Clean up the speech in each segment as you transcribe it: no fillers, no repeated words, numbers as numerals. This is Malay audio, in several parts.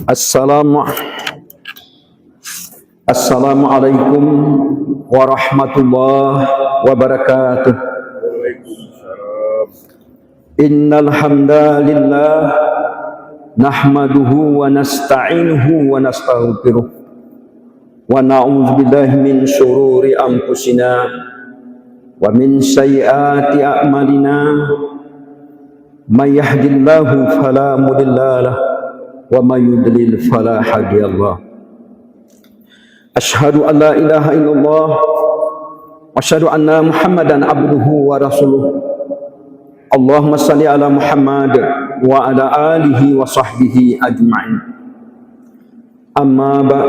Assalamu Assalamualaikum warahmatullahi wabarakatuh. Innal hamdalillah nahmaduhu wa nasta'inuhu wa nastaghfiruh wa na'udzu billahi min shururi anfusina wa min sayyiati a'malina. May yahdihillahu fala mudilla lahu wa may yudlil fala hadiyalah. Asyhadu an la ilaha illallah wa asyhadu anna Muhammadan abduhu wa rasuluh. Allahumma shalli ala Muhammad wa ala alihi wa sahbihi ajma'in. Amma ba'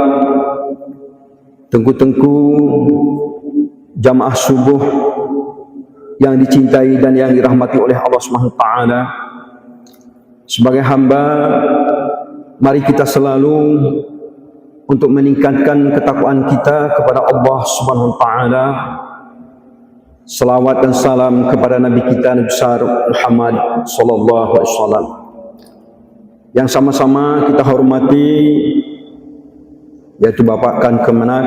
tengku-tengku jamaah subuh yang dicintai dan yang dirahmati oleh Allah Subhanahu wa taala. Sebagai hamba, mari kita selalu untuk meningkatkan ketakwaan kita kepada Allah Subhanahu wa taala. Selawat dan salam kepada Nabi kita Nabi besar Muhammad sallallahu alaihi wasallam. Yang sama-sama kita hormati yaitu Bapak Kan Kemenak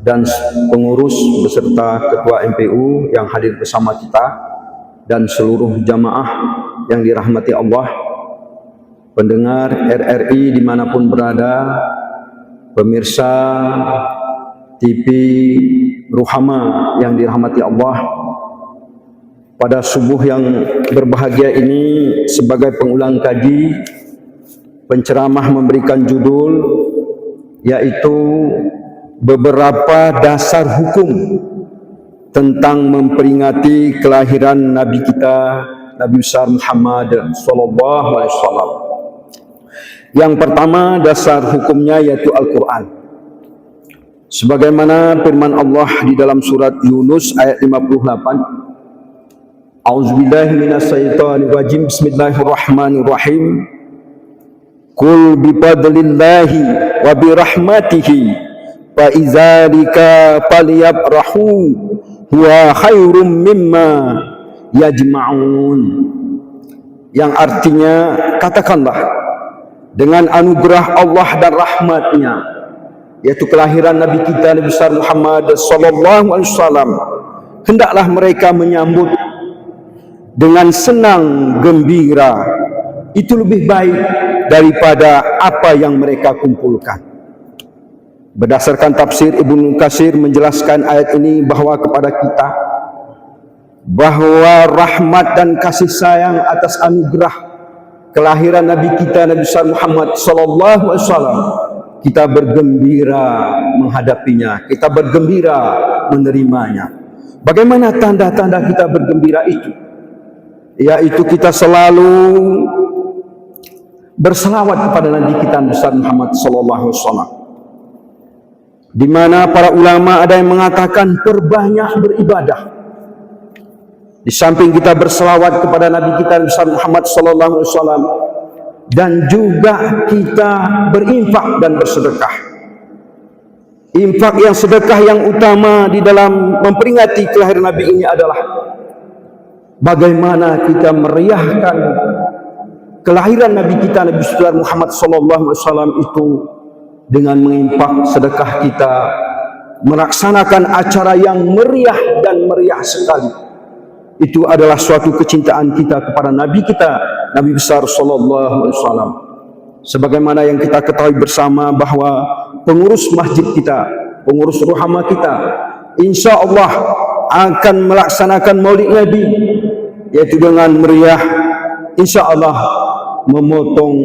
dan pengurus beserta Ketua MPU yang hadir bersama kita dan seluruh jamaah yang dirahmati Allah, pendengar RRI dimanapun berada, pemirsa TV Ruhama yang dirahmati Allah. Pada subuh yang berbahagia ini, sebagai pengulang kaji, penceramah memberikan judul yaitu beberapa dasar hukum tentang memperingati kelahiran Nabi kita Nabi besar Muhammad sallallahu alaihi wasallam. Yang pertama dasar hukumnya yaitu Al-Quran. Sebagaimana firman Allah di dalam surat Yunus ayat 58. A'udzubillahi minasyaitonirrajim. Bismillahirrahmanirrahim. Qul bifadlillahi wa birahmatihi fa idzalika falyabrahu huwa khairum mimma yajma'un. Yang artinya, katakanlah, dengan anugerah Allah dan rahmatnya, yaitu kelahiran Nabi kita Nabi besar Muhammad sallallahu alaihi wasallam, hendaklah mereka menyambut dengan senang gembira. Itu lebih baik daripada apa yang mereka kumpulkan. Berdasarkan tafsir Ibnu Katsir menjelaskan ayat ini bahwa kepada kita bahwa rahmat dan kasih sayang atas anugerah kelahiran Nabi kita Nabi besar Muhammad sallallahu alaihi wasallam, kita bergembira menghadapinya, kita bergembira menerimanya. Bagaimana tanda-tanda kita bergembira itu? Yaitu kita selalu berselawat kepada Nabi kita Nabi besar Muhammad sallallahu alaihi wasallam. Di mana para ulama ada yang mengatakan perbanyak beribadah. Di samping kita berselawat kepada Nabi kita Nabi besar Muhammad sallallahu alaihi wasallam, dan juga kita berinfak dan bersedekah. Infak yang sedekah yang utama di dalam memperingati kelahiran Nabi ini adalah bagaimana kita meriahkan kelahiran Nabi kita Nabi besar Muhammad sallallahu alaihi wasallam itu dengan menginfak sedekah kita, melaksanakan acara yang meriah dan meriah sekali. Itu adalah suatu kecintaan kita kepada Nabi kita Nabi besar sallallahu alaihi wasallam. Sebagaimana yang kita ketahui bersama bahwa pengurus masjid kita, pengurus Ruhama kita, insya Allah akan melaksanakan Maulid Nabi, yaitu dengan meriah, insya Allah memotong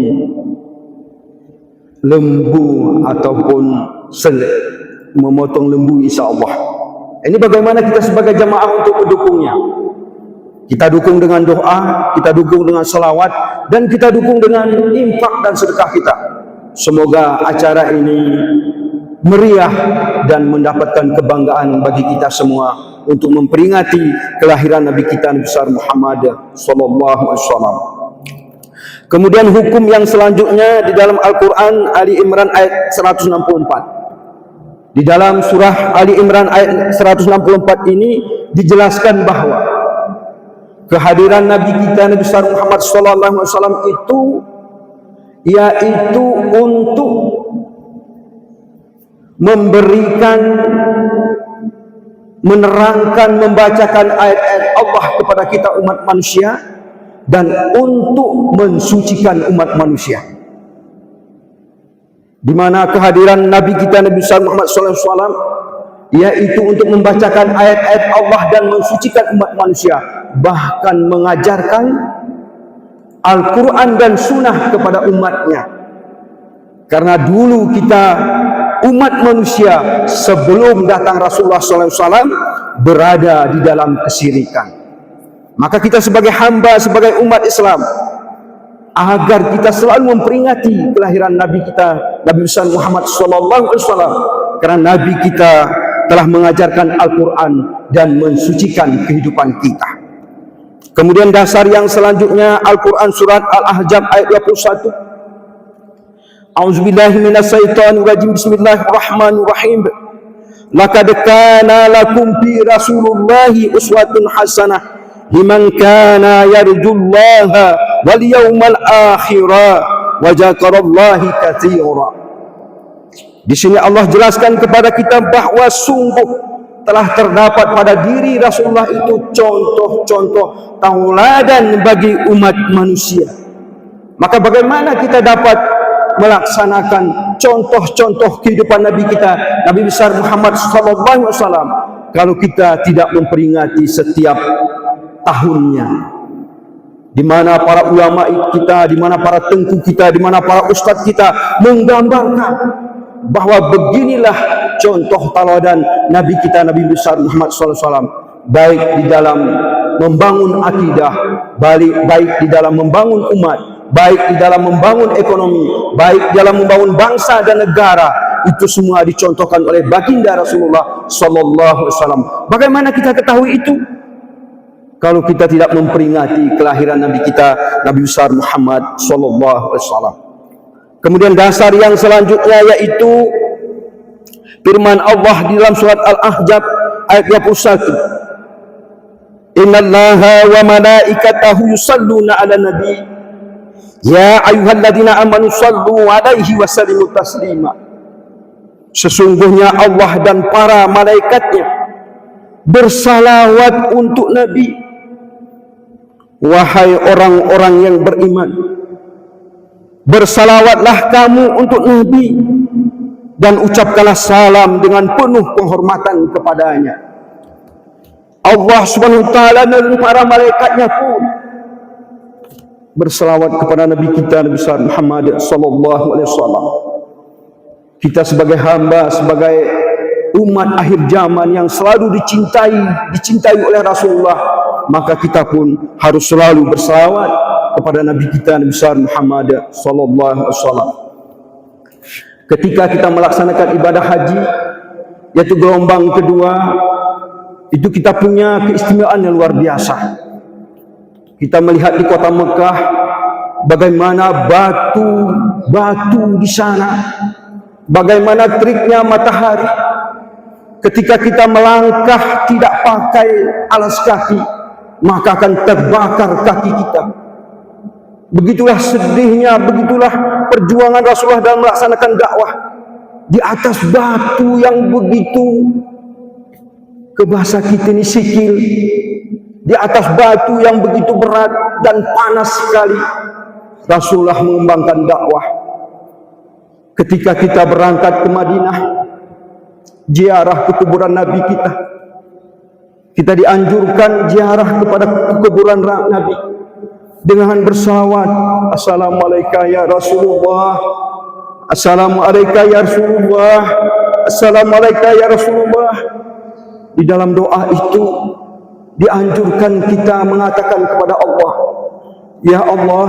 lembu ataupun memotong lembu, insya Allah. Ini bagaimana kita sebagai jamaah untuk mendukungnya. Kita dukung dengan doa, kita dukung dengan salawat, dan kita dukung dengan infak dan sedekah kita. Semoga acara ini meriah dan mendapatkan kebanggaan bagi kita semua untuk memperingati kelahiran Nabi kita Nabi besar Muhammad sallallahu alaihi wasallam. Kemudian hukum yang selanjutnya di dalam Al-Quran Ali Imran ayat 164. Di dalam surah Ali Imran ayat 164 ini dijelaskan bahwa kehadiran Nabi kita Nabi besar Muhammad sallallahu alaihi wasallam itu yaitu untuk memberikan, menerangkan, membacakan ayat-ayat Allah kepada kita umat manusia, dan untuk mensucikan umat manusia. Di mana kehadiran Nabi kita Nabi Muhammad SAW yaitu untuk membacakan ayat-ayat Allah dan mensucikan umat manusia, bahkan mengajarkan Al-Quran dan Sunnah kepada umatnya. Karena dulu kita umat manusia sebelum datang Rasulullah SAW berada di dalam kesyirikan. Maka kita sebagai hamba, sebagai umat Islam, agar kita selalu memperingati kelahiran Nabi kita Nabi Muhammad SAW, karena Nabi kita telah mengajarkan Al-Quran dan mensucikan kehidupan kita. Kemudian dasar yang selanjutnya Al-Quran surat Al-Ahzab ayat 21. A'udzubillahi minasyaitonirrajim. Bismillahirrahmanirrahim. Laqad kana lakum fi Rasulillahi uswatun hasanah liman kana yarjullaha wal yawmal akhirah wa dzakarallahi katsira. Di sini Allah jelaskan kepada kita bahwa sungguh telah terdapat pada diri Rasulullah itu contoh-contoh tauladan bagi umat manusia. Maka bagaimana kita dapat melaksanakan contoh-contoh kehidupan Nabi kita Nabi besar Muhammad SAW kalau kita tidak memperingati setiap tahunnya, di mana para ulama kita, di mana para tengku kita, di mana para ustadz kita menggambarkan bahwa beginilah contoh teladan Nabi kita Nabi besar Muhammad SAW, baik di dalam membangun akidah, baik di dalam membangun umat, baik di dalam membangun ekonomi, baik dalam membangun bangsa dan negara. Itu semua dicontohkan oleh baginda Rasulullah SAW. Bagaimana kita ketahui itu kalau kita tidak memperingati kelahiran Nabi kita Nabi besar Muhammad SAW? Kemudian dasar yang selanjutnya yaitu firman Allah di dalam surat Al-Ahzab ayat 21. Innallaha wa malaikatahu yusalluna 'alan nabi ya ayyuhalladzina amanu sallu 'alaihi wa sallimu taslima. Sesungguhnya Allah dan para malaikatnya bersalawat untuk Nabi. Wahai orang-orang yang beriman, bersalawatlah kamu untuk Nabi dan ucapkanlah salam dengan penuh penghormatan kepadanya. Allah Subhanahu wa taala dan para malaikatnya pun bersalawat kepada Nabi kita Nabi Muhammad sallallahu alaihi wasallam. Kita sebagai hamba, sebagai umat akhir zaman yang selalu dicintai oleh Rasulullah, maka kita pun harus selalu bersalawat kepada Nabi kita Nabi Muhammad sallallahu alaihi wasallam. Ketika kita melaksanakan ibadah haji, yaitu gelombang kedua, itu kita punya keistimewaan yang luar biasa. Kita melihat di kota Mekah bagaimana batu di sana, bagaimana teriknya matahari. Ketika kita melangkah tidak pakai alas kaki, maka akan terbakar kaki kita. Begitulah sedihnya, begitulah perjuangan Rasulullah dalam melaksanakan dakwah di atas batu yang begitu, ke bahasa kita ini sikil, di atas batu yang begitu berat dan panas sekali Rasulullah mengembangkan dakwah. Ketika kita berangkat ke Madinah, ziarah ke kuburan Nabi kita dianjurkan ziarah kepada kuburan Nabi dengan bersalawat, assalamualaikum ya Rasulullah, assalamualaikum ya Rasulullah, assalamualaikum ya Rasulullah. Di dalam doa itu dianjurkan kita mengatakan kepada Allah, ya Allah,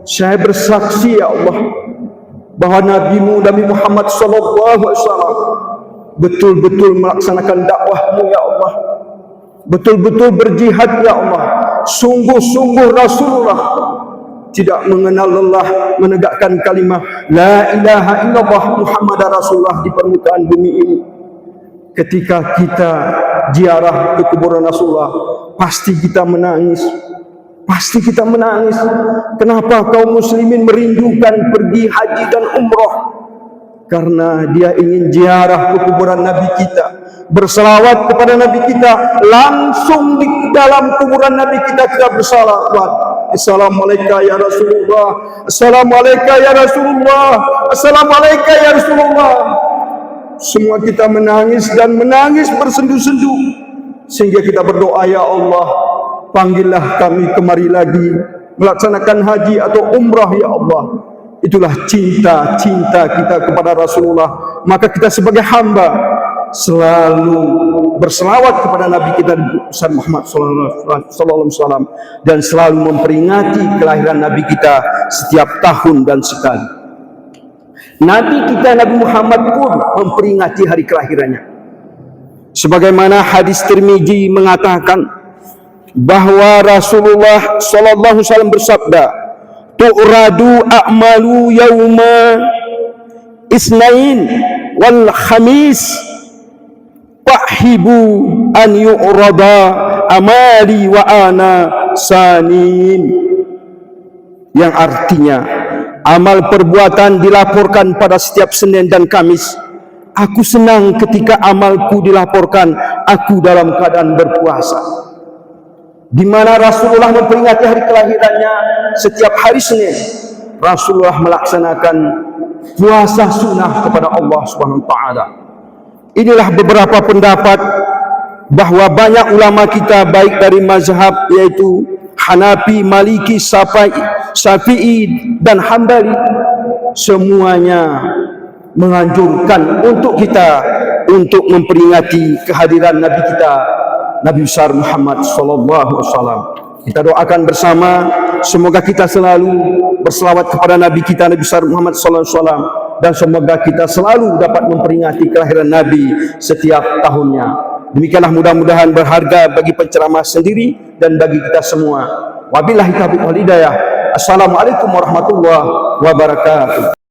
saya bersaksi ya Allah bahwa Nabi-Mu Nabi Muhammad SAW betul-betul melaksanakan dakwahmu ya Allah, betul-betul berjihad ya Allah. Sungguh-sungguh Rasulullah tidak mengenal lelah menegakkan kalimah la ilaha illallah Muhammad Rasulullah di permukaan bumi ini. Ketika kita ziarah ke kuburan Rasulullah, pasti kita menangis, Pasti kita menangis. Kenapa kaum muslimin merindukan pergi haji dan umrah? Karena dia ingin ziarah ke kuburan Nabi kita, berselawat kepada Nabi kita. Langsung di dalam kuburan Nabi kita berselawat. Assalamualaikum ya Rasulullah, Assalamualaikum ya Rasulullah, Assalamualaikum ya Rasulullah. Semua kita menangis dan menangis bersendu-sendu, sehingga kita berdoa, ya Allah, panggillah kami kemari lagi melaksanakan haji atau umrah ya Allah. Itulah cinta kita kepada Rasulullah. Maka kita sebagai hamba selalu berselawat kepada Nabi kita Muhammad sallallahu alaihi wasallam dan selalu memperingati kelahiran Nabi kita setiap tahun dan sekali. Nabi kita Nabi Muhammad pun memperingati hari kelahirannya. Sebagaimana hadis Tirmizi mengatakan bahwa Rasulullah sallallahu alaihi wasallam bersabda, tu'radu a'malu yawma isnain wal khamis fahibu an yu'rada amali wa ana sanin, yang artinya amal perbuatan dilaporkan pada setiap Senin dan Kamis. Aku senang ketika amalku dilaporkan aku dalam keadaan berpuasa. Di mana Rasulullah memperingati hari kelahirannya setiap hari Senin. Rasulullah melaksanakan puasa sunnah kepada Allah Subhanahu wa taala. Inilah beberapa pendapat bahwa banyak ulama kita baik dari mazhab yaitu Hanafi, Maliki, Syafi'i dan Hambali, semuanya menganjurkan untuk kita untuk memperingati kehadiran Nabi kita Nabi besar Muhammad sallallahu alaihi wasallam. Kita doakan bersama semoga kita selalu berselawat kepada Nabi kita Nabi besar Muhammad sallallahu alaihi wasallam, dan semoga kita selalu dapat memperingati kelahiran Nabi setiap tahunnya. Demikianlah mudah-mudahan berharga bagi penceramah sendiri dan bagi kita semua. Wabillahi taufiq wal hidayah. Assalamualaikum warahmatullahi wabarakatuh.